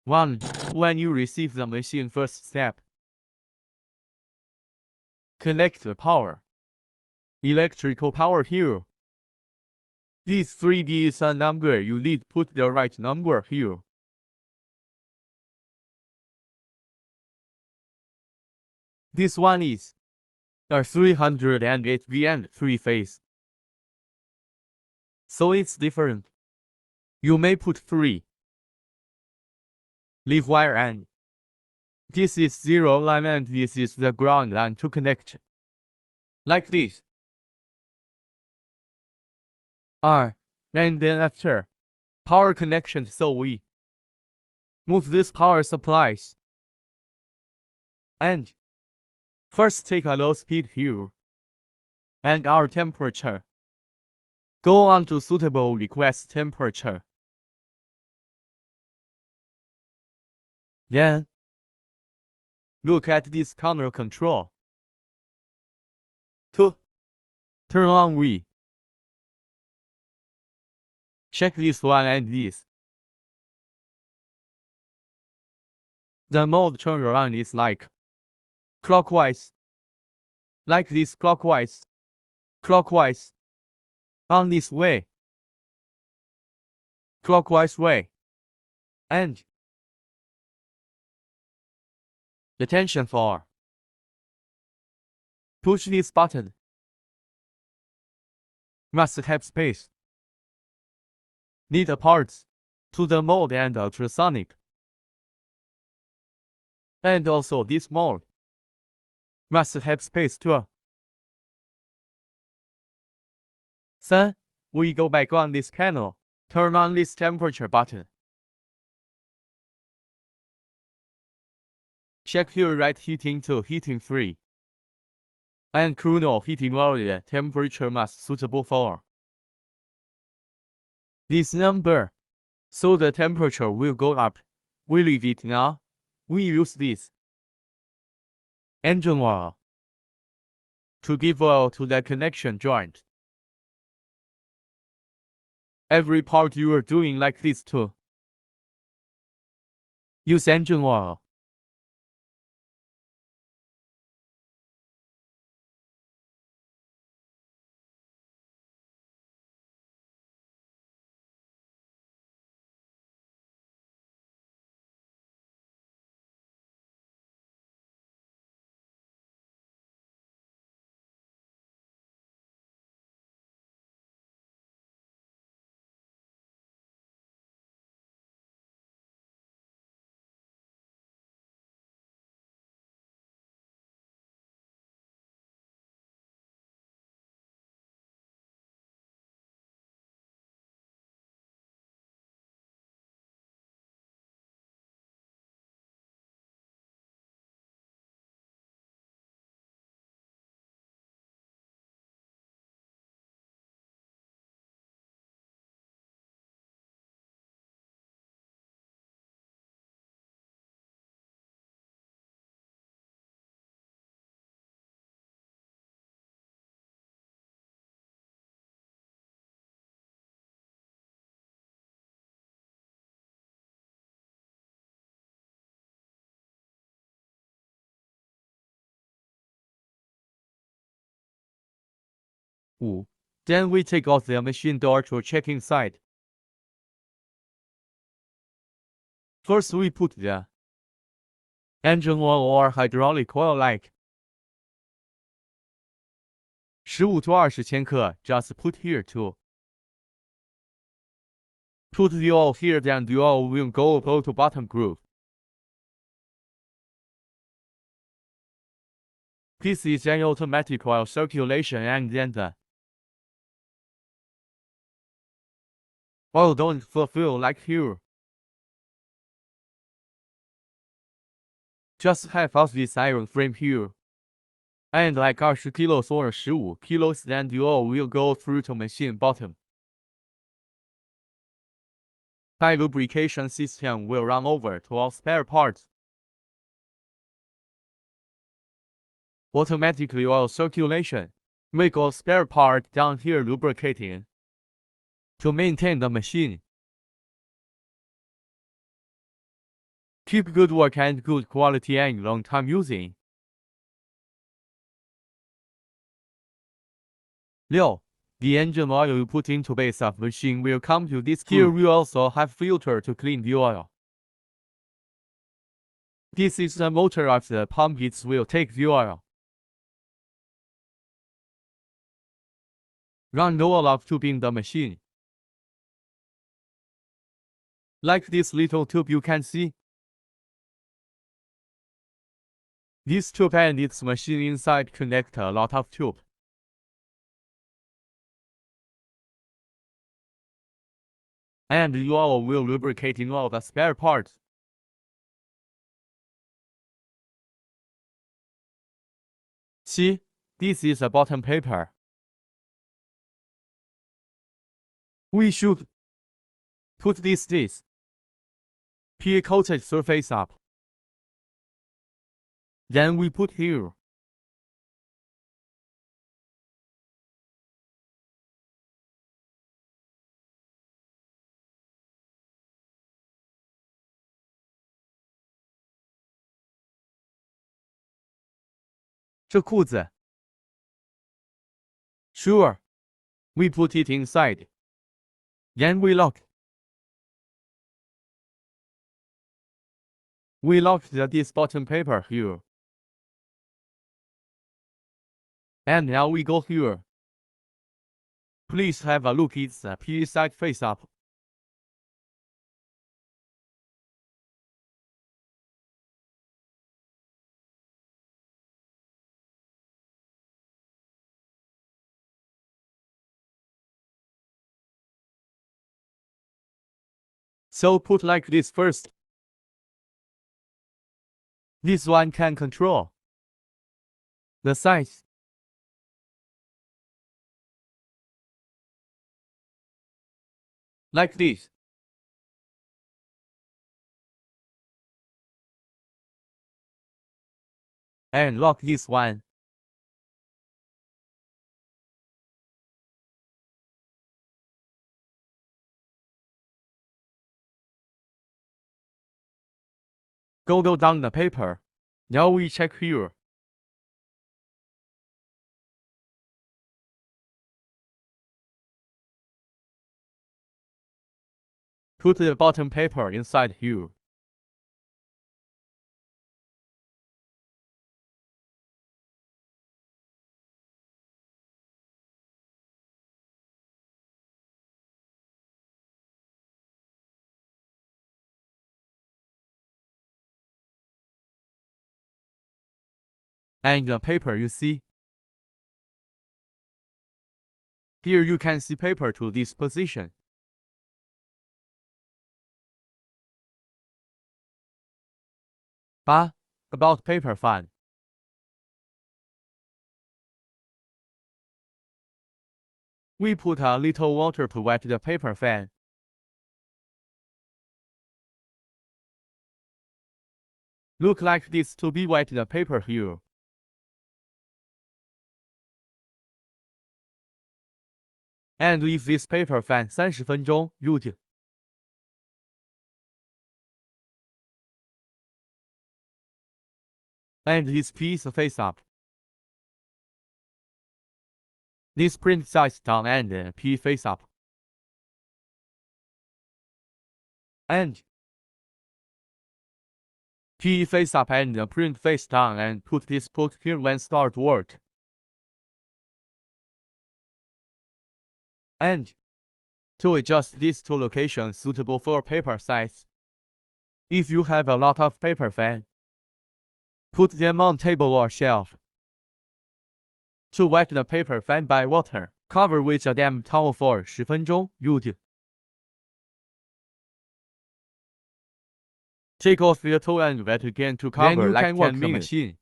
1. When you receive the machine, first step. Connect the power. Electrical power here. This 3D is a number, you need put the right number here. This one is a 308 V and 3-phase. So it's different. You may put 3. Leave wire and this is 0 line and this is the ground line to connect. Like this. And then after power connection, so we move this power supplies. And first take a low speed here. And our temperature. Go on to suitable request temperature. Then look at this counter control. To turn on we check this one and this. The mode turn around is like clockwise. Like this, clockwise. Clockwise. On this way. Clockwise way. And attention for push this button. Must have space. Need a parts to the mode and ultrasonic. And also this mode must have space too. 3. We go back on this panel. Turn on this temperature button. Check here right heating to heating 3. And cool heating area temperature must suitable for this number. So the temperature will go up. We leave it now. We use this engine oil to give oil to the connection joint. Every part you are doing like this too. Use engine oil. Then we take off the machine door to check inside. First we put the engine oil or hydraulic oil like 15 to 20 千克, just put here too. Put the oil here, then the oil will go up to bottom groove. This is an automatic oil circulation, and then the oil don't fulfill like here. Just have out this iron frame here. And like 20 kilos or 15 kilos, then the oil will go through to machine bottom. High lubrication system will run over to all spare parts. Automatically oil circulation. Make all spare part down here lubricating to maintain the machine. Keep good work and good quality and long time using. 6. The engine oil you put into base of machine will come to this group. Here we also have filter to clean the oil. This is the motor of the pump. It will take the oil. Run the oil off tube in the machine. Like this little tube you can see. This tube and its machine inside connect a lot of tube. And the oil will lubricate in all the spare parts. See, this is a bottom paper. We should put this P-coated surface up. Then we put here.这裤子 Sure. We put it inside. Then we lock. We locked this bottom paper here. And now we go here. Please have a look. It's a P side face up. So put like this first. This one can control the size. Like this. And lock this one. Go down the paper. Now we check here. Put the bottom paper inside here. And the paper you see. Here you can see paper to this position. About paper fan. We put a little water to wet the paper fan. Look like this to be wet the paper here. And leave this paper fan 30分钟 Use. And this piece face up. This print size down and P face up. And P face up and print face down and put this put here when start work. And to adjust these two locations suitable for paper size. If you have a lot of paper fan, put them on table or shelf. To wet the paper fan by water, cover with a damp towel for 10分钟 Use. Take off the towel and wet again to cover. Then you like can work the machine.